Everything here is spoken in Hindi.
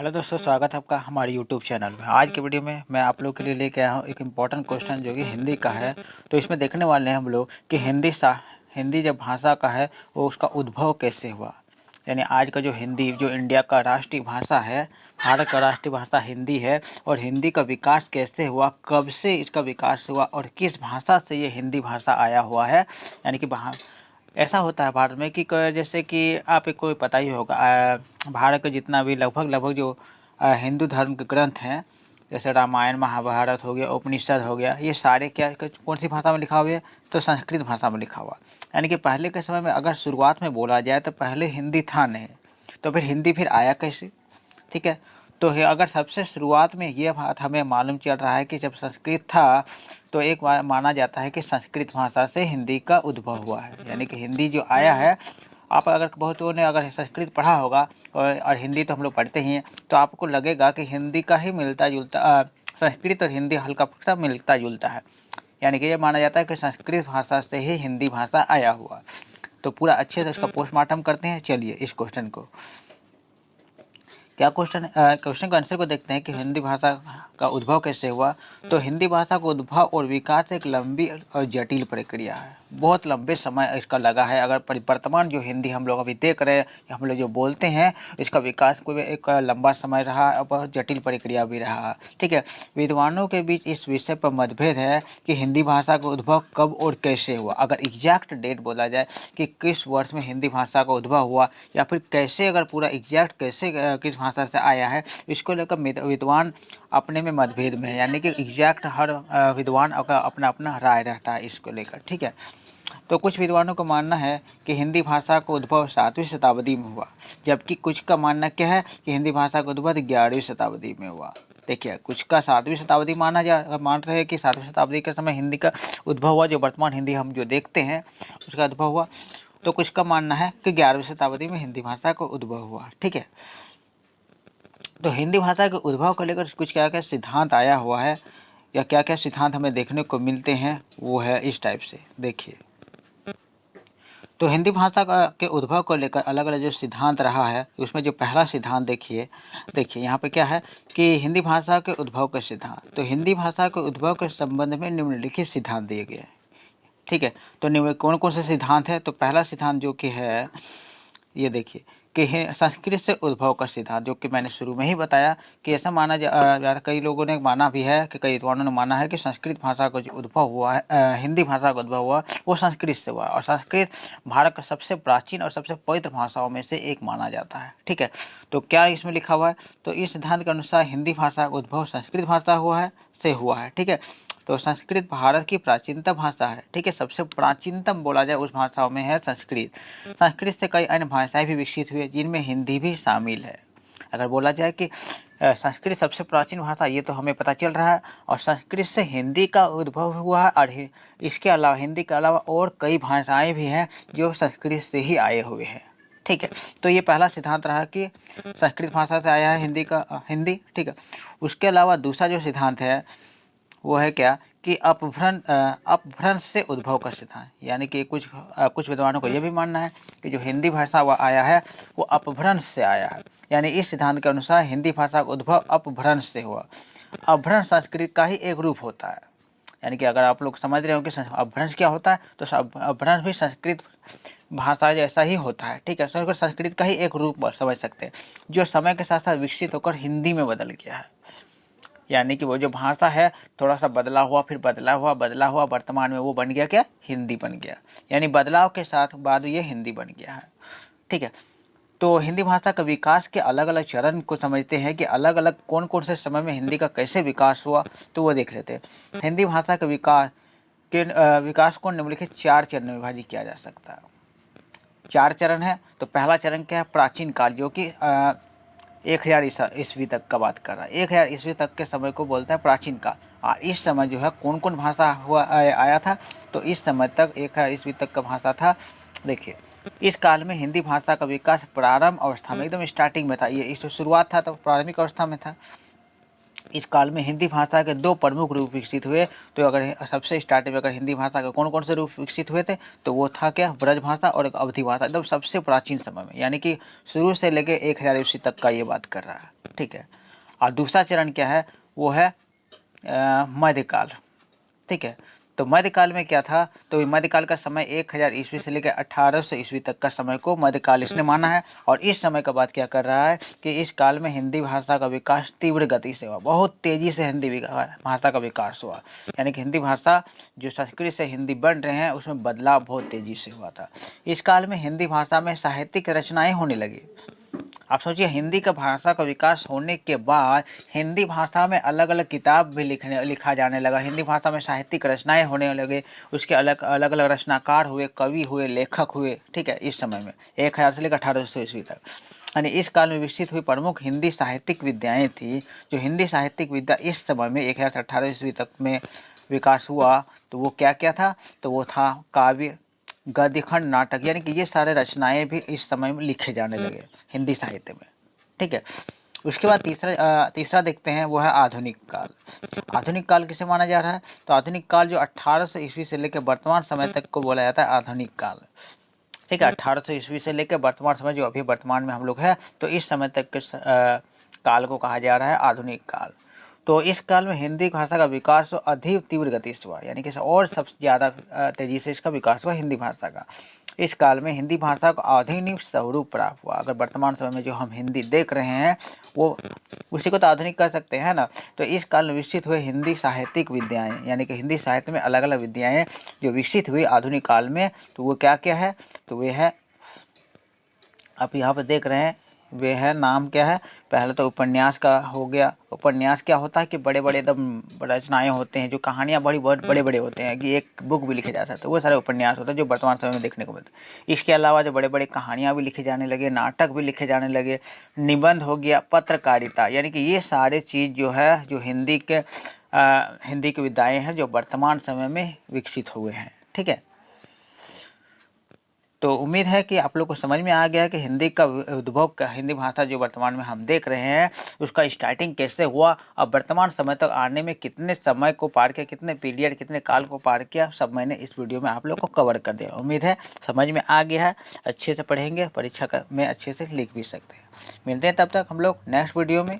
हेलो दोस्तों, स्वागत है आपका हमारे यूट्यूब चैनल में। आज की वीडियो में मैं आप लोग के लिए लेके आया हूँ एक इम्पॉर्टेंट क्वेश्चन जो कि हिंदी का है। तो इसमें देखने वाले हैं हम लोग कि हिंदी जब भाषा का है वो उसका उद्भव कैसे हुआ। यानी आज का जो हिंदी जो इंडिया का राष्ट्रीय भाषा है, भारत का राष्ट्रीय भाषा हिंदी है, और हिंदी का विकास कैसे हुआ, कब से इसका विकास हुआ और किस भाषा से ये हिंदी भाषा आया हुआ है। यानी कि ऐसा होता है भारत में कि जैसे कि आपको कोई पता ही होगा, भारत का जितना भी लगभग लगभग जो हिंदू धर्म के ग्रंथ हैं, जैसे रामायण महाभारत हो गया, उपनिषद हो गया, ये सारे क्या कौन सी भाषा में लिखा हुआ है? तो संस्कृत भाषा में लिखा हुआ। यानी कि पहले के समय में अगर शुरुआत में बोला जाए तो पहले हिंदी था नहीं, तो फिर हिंदी फिर आया कैसे? ठीक है। तो अगर सबसे शुरुआत में ये बात हमें मालूम चल रहा है कि जब संस्कृत था, तो एक बार माना जाता है कि संस्कृत भाषा से हिंदी का उद्भव हुआ है। यानी कि हिंदी जो आया है, आप अगर बहुतों ने अगर संस्कृत पढ़ा होगा और हिंदी तो हम लोग पढ़ते ही हैं, तो आपको लगेगा कि हिंदी का ही मिलता जुलता संस्कृत और हिंदी हल्का फुल्का मिलता जुलता है। यानी कि ये माना जाता है कि संस्कृत भाषा से ही हिंदी भाषा आया हुआ। तो पूरा अच्छे से उसका पोस्टमार्टम करते हैं। चलिए इस क्वेश्चन को, क्या क्वेश्चन के आंसर को देखते हैं कि हिंदी भाषा का उद्भव कैसे हुआ। तो हिंदी भाषा का उद्भव और विकास एक लंबी और जटिल प्रक्रिया है। बहुत लंबे समय इसका लगा है। अगर वर्तमान जो हिंदी हम लोग अभी देख रहे हैं, हम लोग जो बोलते हैं, इसका विकास को एक लंबा समय रहा और बहुत जटिल प्रक्रिया भी रहा। ठीक है। विद्वानों के बीच इस विषय पर मतभेद है कि हिंदी भाषा का उद्भव कब और कैसे हुआ। अगर एग्जैक्ट डेट बोला जाए कि किस वर्ष में हिंदी भाषा का उद्भव हुआ, या फिर कैसे, अगर पूरा एग्जैक्ट कैसे किस भाषा से आया है, इसको लेकर विद्वान अपने में मतभेद में है। यानी कि एग्जैक्ट हर विद्वान का अपना अपना राय रहता है इसको लेकर। ठीक है। तो कुछ विद्वानों का मानना है कि हिंदी भाषा का उद्भव 7वीं शताब्दी में हुआ, जबकि कुछ का मानना क्या है कि हिंदी भाषा का उद्भव 11वीं शताब्दी में हुआ। देखिए, कुछ का 7वीं शताब्दी मान रहे हैं कि 7वीं शताब्दी के समय हिंदी का उद्भव हुआ, जो वर्तमान हिंदी हम जो देखते हैं उसका उद्भव हुआ। तो कुछ का मानना है कि 11वीं शताब्दी में हिंदी भाषा का उद्भव हुआ। ठीक है। तो हिंदी भाषा के उद्भव को लेकर कुछ क्या क्या सिद्धांत आया हुआ है, या क्या क्या सिद्धांत हमें देखने को मिलते हैं, वो है इस टाइप से। देखिए, तो हिंदी भाषा के उद्भव को लेकर अलग अलग जो सिद्धांत रहा है, उसमें जो पहला सिद्धांत देखिए यहाँ पे क्या है कि हिंदी भाषा के उद्भव का सिद्धांत। तो हिंदी भाषा के उद्भव के संबंध में निम्नलिखित सिद्धांत दिए गए हैं। ठीक है। तो निम्न कौन कौन से सिद्धांत है? तो पहला सिद्धांत जो कि है, ये देखिए कि संस्कृत से उद्भव का सिद्धांत, जो कि मैंने शुरू में ही बताया कि ऐसा माना कई लोगों ने माना भी है कि कई विद्वानों ने माना है कि संस्कृत भाषा का जो उद्भव हुआ है, हिंदी भाषा का उद्भव हुआ, वो संस्कृत से हुआ। और संस्कृत भारत का सबसे प्राचीन और सबसे पवित्र भाषाओं में से एक माना जाता है। ठीक है। तो क्या इसमें लिखा हुआ है? तो इस सिद्धांत के अनुसार हिंदी भाषा का उद्भव संस्कृत भाषा हुआ है। ठीक है। तो संस्कृत भारत की प्राचीनतम भाषा है। ठीक है। सबसे प्राचीनतम बोला जाए उस भाषाओं में है संस्कृत। संस्कृत से कई अन्य भाषाएं भी विकसित हुई, जिनमें हिंदी भी शामिल है। अगर बोला जाए कि संस्कृत सबसे प्राचीन भाषा, ये तो हमें पता चल रहा है। और संस्कृत से हिंदी का उद्भव हुआ है, और इसके अलावा हिंदी के अलावा और कई भाषाएं भी हैं जो संस्कृत से ही आए हुए हैं। ठीक है। तो ये पहला सिद्धांत रहा कि संस्कृत भाषा से आया है हिंदी। ठीक है। उसके अलावा दूसरा जो सिद्धांत है वो है क्या कि अपभ्रंश से उद्भव का सिद्धांत। यानी कि कुछ विद्वानों को यह भी मानना है कि जो हिंदी भाषा वो आया है वो अपभ्रंश से आया है। यानी इस सिद्धांत के अनुसार हिंदी भाषा का उद्भव अपभ्रंश से हुआ। अपभ्रंश संस्कृत का ही एक रूप होता है। यानी कि अगर आप लोग समझ रहे हो कि अपभ्रंश क्या होता है, तो अपभ्रंश भी संस्कृत भाषा जैसा ही होता है। ठीक है। संस्कृत का ही एक रूप समझ सकते हैं, जो समय के साथ साथ विकसित होकर हिंदी में बदल गया है। यानी कि वो जो भाषा है थोड़ा सा बदला हुआ, फिर बदला हुआ, वर्तमान में वो बन गया क्या? हिंदी बन गया। यानी बदलाव के साथ बाद ये हिंदी बन गया है। ठीक है। तो हिंदी भाषा का विकास के अलग अलग चरण को समझते हैं कि अलग अलग कौन कौन से समय में हिंदी का कैसे विकास हुआ, तो वो देख लेते हैं। हिंदी भाषा का विकास को निम्नलिखित 4 चरण में विभाजित किया जा सकता है। 4 चरण है। तो पहला चरण क्या है? प्राचीन काल, जो कि 1000 ईस्वी तक का बात कर रहा है। 1000 ईस्वी तक के समय को बोलता है प्राचीन काल। और इस समय जो है कौन कौन भाषा आया था? तो इस समय तक 1000 ईस्वी तक का भाषा था। देखिए, इस काल में हिंदी भाषा का विकास प्रारंभ अवस्था में, एकदम स्टार्टिंग में था। ये इस शुरुआत था तो प्रारंभिक अवस्था में था। इस काल में हिंदी भाषा के दो प्रमुख रूप विकसित हुए। तो अगर सबसे स्टार्टिंग में अगर हिंदी भाषा के कौन कौन से रूप विकसित हुए थे, तो वो था क्या, ब्रज भाषा और एक अवधी भाषा, एकदम सबसे प्राचीन समय में, यानी कि शुरू से लेके 1000 ईस्वी तक का ये बात कर रहा है, ठीक है। और दूसरा चरण क्या है, वो है मध्यकाल, ठीक है। तो मध्यकाल में क्या था, तो मध्यकाल का समय 1000 ईस्वी से लेकर 1800 ईस्वी तक का समय को मध्यकाल इसने माना है। और इस समय का बात क्या कर रहा है कि इस काल में हिंदी भाषा का विकास तीव्र गति से हुआ, बहुत तेजी से हिंदी भाषा का विकास हुआ। यानी कि हिंदी भाषा जो संस्कृत से हिंदी बन रहे हैं उसमें बदलाव बहुत तेजी से हुआ था। इस काल में हिंदी भाषा में साहित्यिक रचनाएं होने लगी। आप सोचिए, हिंदी का भाषा का विकास होने के बाद हिंदी भाषा में अलग अलग किताब भी लिखा जाने लगा, हिंदी भाषा में साहित्यिक रचनाएं होने लगे, उसके अलग अलग अलग रचनाकार हुए, कवि हुए, लेखक हुए, ठीक है। इस समय में 1000 से लेकर 1800 ईस्वी तक, यानी इस काल में विकसित हुई प्रमुख हिंदी साहित्यिक विद्याएं थी। जो हिंदी साहित्यिक विद्या इस समय में 1000 से 1800 ईस्वी तक में विकास हुआ, तो वो क्या क्या था, तो वो था काव्य, गद्य, खंड, नाटक, यानी कि ये सारे रचनाएं भी इस समय में लिखे जाने लगे हिंदी साहित्य में, ठीक है। उसके बाद तीसरा देखते हैं, वो है आधुनिक काल। आधुनिक काल किसे माना जा रहा है, तो आधुनिक काल जो 1800 ईस्वी से लेकर वर्तमान समय तक को बोला जाता है आधुनिक काल, ठीक है। 1800 ईस्वी से लेकर वर्तमान समय जो अभी वर्तमान में हम लोग हैं, तो इस समय तक के काल को कहा जा रहा है आधुनिक काल। तो इस काल में हिंदी भाषा का विकास अधिक तीव्र गति से हुआ, यानी कि और सबसे ज़्यादा तेज़ी से इसका विकास हुआ हिंदी भाषा का। इस काल में हिंदी भाषा को आधुनिक स्वरूप प्राप्त हुआ। अगर वर्तमान समय में जो हम हिंदी देख रहे हैं वो उसी को तो आधुनिक कर सकते हैं ना। तो इस काल में विकसित हुए हिंदी साहित्यिक विद्याएं, यानी कि हिंदी साहित्य में अलग अलग विद्याएं जो विकसित हुई आधुनिक काल में, तो वो क्या क्या है, तो वे है, आप यहाँ पर देख रहे हैं, वे है, नाम क्या है, पहले तो उपन्यास का हो गया। उपन्यास क्या होता है कि बड़े बड़े एकदम रचनाएं होते हैं, जो कहानियाँ बड़ी बड़े बड़े होते हैं कि एक बुक भी लिखे जा सकते हैं, वो सारे उपन्यास होते हैं जो वर्तमान समय में देखने को मिलते हैं। इसके अलावा जो बड़े बड़े कहानियाँ भी लिखे जाने लगे, नाटक भी लिखे जाने लगे, निबंध हो गया, पत्रकारिता, यानी कि ये सारे चीज़ जो है, जो हिंदी की विधाएँ हैं जो वर्तमान समय में विकसित हुए हैं, ठीक है। तो उम्मीद है कि आप लोग को समझ में आ गया है कि हिंदी का उद्भव का, हिंदी भाषा जो वर्तमान में हम देख रहे हैं उसका स्टार्टिंग कैसे हुआ, अब वर्तमान समय तक आने में कितने समय को पार किया, कितने पीरियड, कितने काल को पार किया, सब मैंने इस वीडियो में आप लोग को कवर कर दिया। उम्मीद है समझ में आ गया है, अच्छे से पढ़ेंगे, परीक्षा में अच्छे से लिख भी सकते हैं। मिलते हैं तब तक हम लोग नेक्स्ट वीडियो में।